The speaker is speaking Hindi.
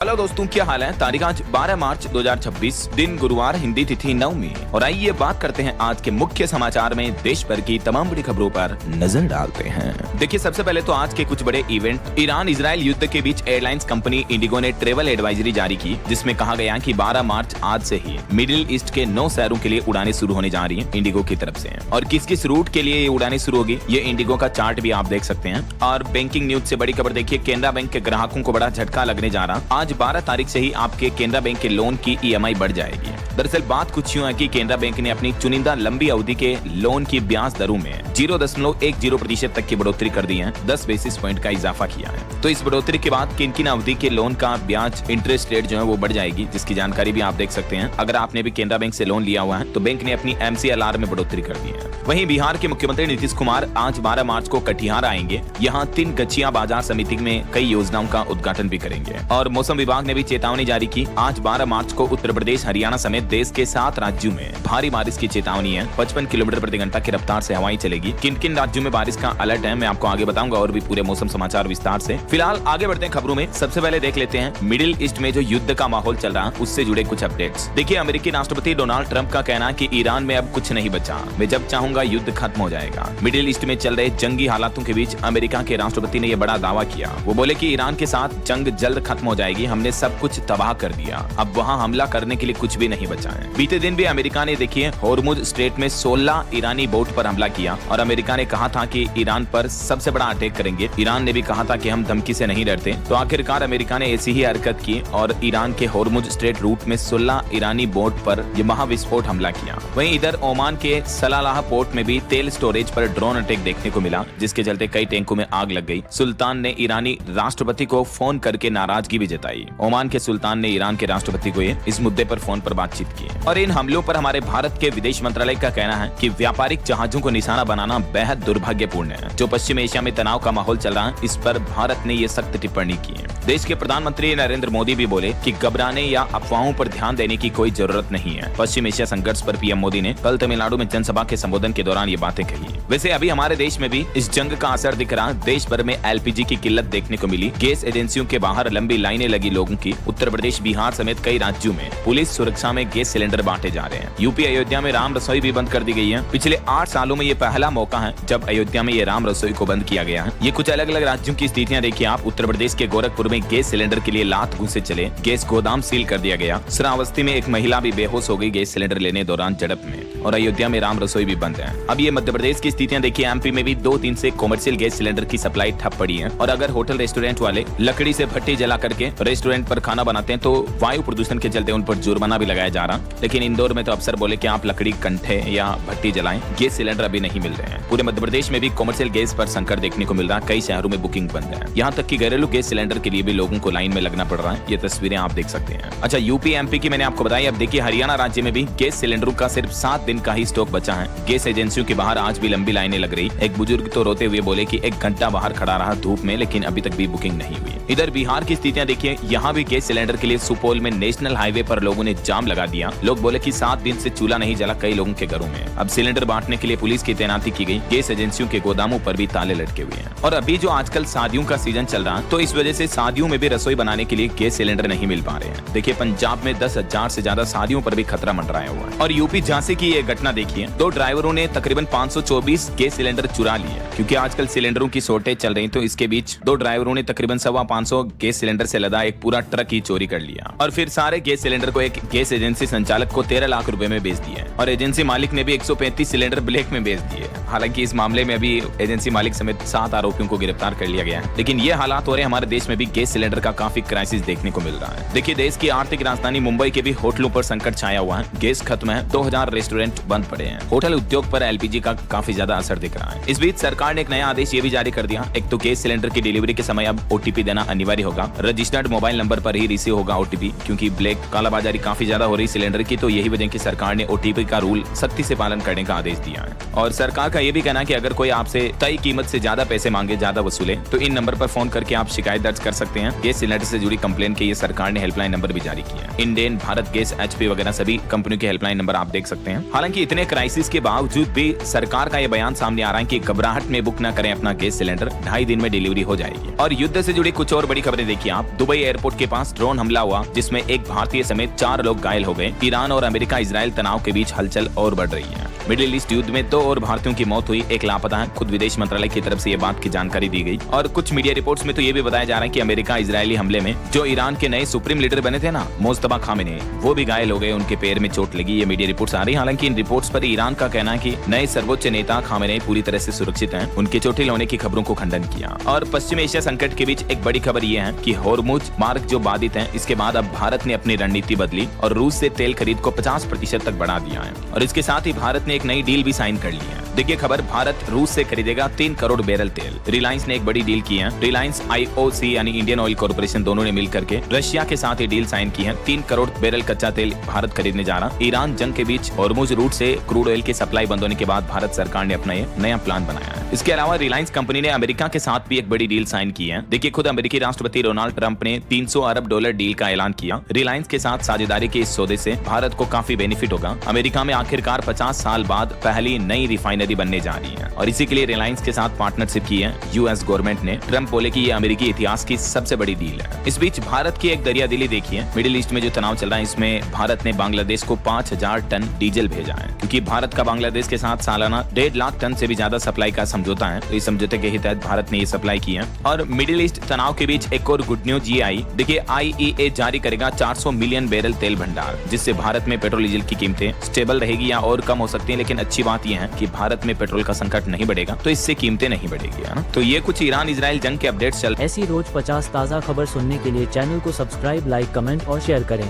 हेलो दोस्तों, क्या हाल है। तारीख आज 12 मार्च 2026, दिन गुरुवार, हिंदी तिथि नवमी। और आइए बात करते हैं आज के मुख्य समाचार में देश भर की तमाम बड़ी खबरों पर नजर डालते हैं। देखिए, सबसे पहले तो आज के कुछ बड़े इवेंट। ईरान इजराइल युद्ध के बीच एयरलाइंस कंपनी इंडिगो ने ट्रेवल एडवाइजरी जारी की, जिसमें कहा गया कि 12 मार्च आज से ही मिडिल ईस्ट के 9 शहरों के लिए उड़ानें शुरू होने जा रही है इंडिगो की तरफ से। और किस किस रूट के लिए ये उड़ानें शुरू होगी, ये इंडिगो का चार्ट भी आप देख सकते हैं। और बैंकिंग न्यूज से बड़ी खबर देखिए, केनरा बैंक के ग्राहकों को बड़ा झटका लगने जा रहा। आज 12 तारीख से ही आपके केनरा बैंक के लोन की ईएमआई बढ़ जाएगी। दरअसल बात कुछ यूं है कि केनरा बैंक ने अपनी चुनिंदा लंबी अवधि के लोन की ब्याज दरों में 0.10% तक की बढ़ोतरी कर दी है। 10 बेसिस पॉइंट का इजाफा किया है। तो इस बढ़ोतरी के बाद किन किन अवधि के लोन का ब्याज इंटरेस्ट रेट जो है वो बढ़ जाएगी, जिसकी जानकारी भी आप देख सकते हैं। अगर आपने भी केनरा बैंक से लोन लिया हुआ है तो बैंक ने अपनी MCLR में बढ़ोतरी कर दी है। वहीं बिहार के मुख्यमंत्री नीतीश कुमार आज 12 मार्च को कटिहार आएंगे। यहाँ 3 गछिया बाजार समिति में कई योजनाओं का उद्घाटन भी करेंगे। और मौसम विभाग ने भी चेतावनी जारी की। आज 12 मार्च को उत्तर प्रदेश, हरियाणा समेत देश के 7 राज्यों में भारी बारिश की चेतावनी है। 55 किलोमीटर प्रति घंटा की रफ्तार से हवाएं चलेगी। किन किन राज्यों में बारिश का अलर्ट है, मैं आपको आगे बताऊंगा और भी पूरे मौसम समाचार विस्तार से। फिलहाल आगे बढ़ते हैं खबरों में। सबसे पहले देख लेते हैं मिडिल ईस्ट में जो युद्ध का माहौल चल रहा है उससे जुड़े कुछ अपडेट्स। देखिए, अमेरिकी राष्ट्रपति डोनाल्ड ट्रंप का कहना है कि ईरान में अब कुछ नहीं बचा, मैं जब चाहूंगा युद्ध खत्म हो जाएगा। मिडिल ईस्ट में चल रहे जंगी हालातों के बीच अमेरिका के राष्ट्रपति ने यह बड़ा दावा किया। वो बोले कि ईरान के साथ जंग जल्द खत्म हो जाएगी, हमने सब कुछ तबाह कर दिया, अब वहां हमला करने के लिए कुछ भी नहीं बचा है। बीते दिन भी अमेरिका ने देखिए होर्मुज स्ट्रेट में 16 ईरानी बोट पर हमला किया और अमेरिका ने कहा था कि ईरान पर सबसे बड़ा अटैक करेंगे। ईरान ने भी कहा था कि हम धमकी से नहीं डरते। तो आखिरकार अमेरिका ने ऐसी ही हरकत की और ईरान के होर्मुज स्ट्रेट रूट में 16 ईरानी बोट पर यह महाविस्फोट हमला किया। वहीं इधर ओमान के सलालाह पोर्ट में भी तेल स्टोरेज पर ड्रोन अटैक देखने को मिला, जिसके चलते कई टैंकों में आग लग गई। सुल्तान ने ईरानी राष्ट्रपति को फोन करके नाराजगी भी जताई। ओमान के सुल्तान ने ईरान के राष्ट्रपति को इस मुद्दे पर फोन पर बातचीत की। और इन हमलों पर हमारे भारत के विदेश मंत्रालय का कहना है कि व्यापारिक जहाजों को निशाना बनाना बेहद दुर्भाग्यपूर्ण है। जो पश्चिम एशिया में तनाव का माहौल चल रहा है, इस पर भारत ने ये सख्त टिप्पणी की है। देश के प्रधानमंत्री नरेंद्र मोदी भी बोले कि घबराने या अफवाहों पर ध्यान देने की कोई जरूरत नहीं है। पश्चिम एशिया संघर्ष पर पीएम मोदी ने कल तमिलनाडु में जनसभा के संबोधन के दौरान ये बातें कही। वैसे अभी हमारे देश में भी इस जंग का असर दिख रहा। देश भर में LPG की किल्लत देखने को मिली। गैस एजेंसियों के बाहर लंबी लाइनें लगी लोगों की। उत्तर प्रदेश, बिहार समेत कई राज्यों में पुलिस सुरक्षा में गैस सिलेंडर बांटे जा रहे हैं। यूपी अयोध्या में राम रसोई भी बंद कर दी गई है। पिछले 8 सालों में ये पहला मौका है जब अयोध्या में ये राम रसोई को बंद किया गया है। ये कुछ अलग अलग राज्यों की स्थितियां देखिए आप। उत्तर प्रदेश के गोरखपुर में गैस सिलेंडर के लिए लात घुसे चले, गैस गोदाम सील कर दिया गया। श्रावस्ती में एक महिला भी बेहोश हो गई गैस सिलेंडर लेने दौरान झड़प में। और अयोध्या में राम रसोई भी बंद है। अब ये मध्य प्रदेश की स्थितियां देखिए। MP में भी 2-3 से कॉमर्शियल गैस सिलेंडर की सप्लाई ठप पड़ी है। और अगर होटल रेस्टोरेंट वाले लकड़ी से भट्टी जला करके रेस्टोरेंट पर खाना बनाते हैं तो वायु प्रदूषण के चलते उन पर जुर्माना भी लगाया जा रहा। लेकिन इंदौर में तो अफसर बोले कि आप लकड़ी, कंठे या भट्टी जलाएं, गैस सिलेंडर अभी नहीं मिल रहे हैं। पूरे मध्य प्रदेश में भी कॉमर्शियल गैस पर संकट देखने को मिल रहा है। कई शहरों में बुकिंग बंद है। यहाँ तक कि घरेलू गैस सिलेंडर के लिए भी लोगों को लाइन में लगना पड़ रहा है। ये तस्वीरें आप देख सकते हैं। अच्छा, यूपी MP की मैंने आपको बताई। अब देखिए हरियाणा राज्य में भी गैस सिलेंडरों का सिर्फ 7 दिन का ही स्टॉक बचा है। गैस एजेंसियों के बाहर आज भी लंबी लाइनें लग रही। एक बुजुर्ग तो रोते हुए बोले कि 1 घंटा बाहर खड़ा रहा धूप में, लेकिन अभी तक भी बुकिंग नहीं हुई। इधर बिहार की स्थितियां देखिए। यहाँ भी गैस सिलेंडर के लिए सुपौल में नेशनल हाईवे पर लोगों ने जाम लगा दिया। लोग बोले कि 7 दिन से चूल्हा नहीं जला कई लोगों के घरों में। अब सिलेंडर बांटने के लिए पुलिस की तैनाती की गई। गैस एजेंसियों के गोदामों पर भी ताले लटके हुए हैं। और अभी जो आजकल शादियों का सीजन चल रहा है, तो इस वजह से शादियों में भी रसोई बनाने के लिए गैस सिलेंडर नहीं मिल पा रहे हैं। देखिए, पंजाब में 10,000 से ज्यादा शादियों पर भी खतरा मंडराया हुआ है। और यूपी झांसी की ये घटना देखिए। 2 ड्राइवरों ने तकरीबन 524 गैस सिलेंडर चुरा लिए। क्योंकि आजकल सिलेंडरों की शॉर्टेज चल रही, तो इसके बीच 2 ड्राइवरों ने तकरीबन 525 गैस सिलेंडर से लदा एक पूरा ट्रक ही चोरी कर लिया। और फिर सारे गैस सिलेंडर को एक गैस एजेंसी संचालक को 13 लाख रुपए में बेच दिए। और एजेंसी मालिक ने भी 135 सिलेंडर ब्लैक में बेच दिए। हालांकि इस मामले में अभी एजेंसी मालिक समेत 7 आरोपियों को गिरफ्तार कर लिया गया है। लेकिन ये हालात हो रहे हमारे देश में भी गैस सिलेंडर का काफी क्राइसिस देखने को मिल रहा है। देखिए, देश की आर्थिक राजधानी मुंबई के भी होटलों पर संकट छाया हुआ है। गैस खत्म है, 2000 रेस्टोरेंट बंद पड़े हैं। होटल उद्योग पर LPG का काफी ज्यादा असर दिख रहा है। इस बीच सरकार ने एक नया आदेश ये भी जारी कर दिया। एक तो गैस सिलेंडर की डिलीवरी के समय अब OTP देना अनिवार्य होगा। रजिस्टर्ड मोबाइल नंबर पर ही रिसीव होगा OTP, क्योंकि ब्लैक कालाबाजारी काफी ज्यादा हो रही। सिलेंडर की, तो यही वजह की सरकार ने OTP का रूल सख्ती से पालन करने का आदेश दिया है। और सरकार का ये भी कहना है कि अगर कोई आपसे तय कीमत से ज्यादा पैसे मांगे, ज्यादा वसूले, तो इन नंबर पर फोन करके आप शिकायत दर्ज कर सकते हैं। गैस सिलेंडर से जुड़ी कंप्लेन के लिए सरकार ने हेल्पलाइन नंबर भी जारी किया है। इंडेन, भारत गैस, HP वगैरह सभी कंपनियों के हेल्पलाइन नंबर आप देख सकते हैं। हालांकि इतने क्राइसिस के बावजूद भी सरकार का यह बयान सामने आ रहा है कि घबराहट में बुक न करें अपना गैस सिलेंडर, 2.5 दिन में डिलीवरी हो जाएगी। और युद्ध से जुड़ी कुछ और बड़ी खबरें देखिए आप। दुबई एयरपोर्ट के पास ड्रोन हमला हुआ, जिसमें एक भारतीय समेत 4 लोग घायल हो गए। ईरान और अमेरिका इजराइल तनाव के बीच हलचल और बढ़ रही है। मिडिल ईस्ट युद्ध में 2 और भारतीयों की मौत हुई, एक लापता है। खुद विदेश मंत्रालय की तरफ से ये बात की जानकारी दी गई। और कुछ मीडिया रिपोर्ट्स में तो ये भी बताया जा रहा है कि अमेरिका इजरायली हमले में जो ईरान के नए सुप्रीम लीडर बने थे ना, मुस्तफा खामेनी, वो भी घायल हो गए, उनके पैर में चोट लगी। ये मीडिया रिपोर्ट्स आ रही है। हालांकि इन रिपोर्ट्स पर ईरान का कहना है कि नए सर्वोच्च नेता खामेनी पूरी तरह से सुरक्षित हैं। उनके चोटिल होने की खबरों को खंडन किया। और पश्चिम एशिया संकट के बीच एक बड़ी खबर ये है कि होर्मुज मार्ग जो बाधित है, इसके बाद अब भारत ने अपनी रणनीति बदली और रूस से तेल खरीद को 50% तक बढ़ा दिया है। और इसके साथ ही भारत ने एक नई डील भी साइन कर ली है। देखिए खबर, भारत रूस से खरीदेगा 3 करोड़ बैरल तेल। रिलायंस ने एक बड़ी डील की है। रिलायंस, IOC यानी इंडियन ऑयल कॉर्पोरेशन, दोनों ने मिलकर के रशिया के साथ ये डील साइन की है। 3 करोड़ बैरल कच्चा तेल भारत खरीदने जा रहा। ईरान जंग के बीच होर्मुज रूट से क्रूड ऑयल की सप्लाई बंद होने के बाद भारत सरकार ने अपना ये नया प्लान बनाया है। इसके अलावा रिलायंस कंपनी ने अमेरिका के साथ भी एक बड़ी डील साइन की है। देखिए खुद अमेरिकी राष्ट्रपति डोनाल्ड ट्रंप ने $300 अरब डील का ऐलान किया। रिलायंस के साथ साझेदारी के इस सौदे से भारत को काफी बेनिफिट होगा। अमेरिका में आखिरकार 50 साल बाद पहली नई रिफाइनरी बनने जा रही है और इसी के लिए रिलायंस के साथ पार्टनरशिप की है US गवर्नमेंट ने। ट्रंप बोले कि ये अमेरिकी इतिहास की सबसे बड़ी डील है। इस बीच भारत की एक दरियादिली देखिए। मिडिल ईस्ट में जो तनाव चल रहा है, इसमें भारत ने बांग्लादेश को 5000 टन डीजल भेजा है, क्योंकि भारत का बांग्लादेश के साथ सालाना 1.5 लाख टन से भी ज्यादा सप्लाई का समझौता है। तो इस समझौते के ही तहत भारत ने ये सप्लाई की है। और मिडिल ईस्ट तनाव के बीच एक और गुड न्यूज ये आई। देखिए IEA जारी करेगा 400 मिलियन बैरल तेल भंडार, जिससे भारत में पेट्रोल डीजल की कीमतें स्टेबल रहेगी या और कम हो सकती है। लेकिन अच्छी बात यह है कि भारत में पेट्रोल का संकट नहीं बढ़ेगा, तो इससे कीमतें नहीं बढ़ेगी, है ना। तो ये कुछ ईरान इजराइल जंग के अपडेट्स चल। ऐसी रोज 50 ताज़ा खबर सुनने के लिए चैनल को सब्सक्राइब, लाइक, कमेंट और शेयर करें।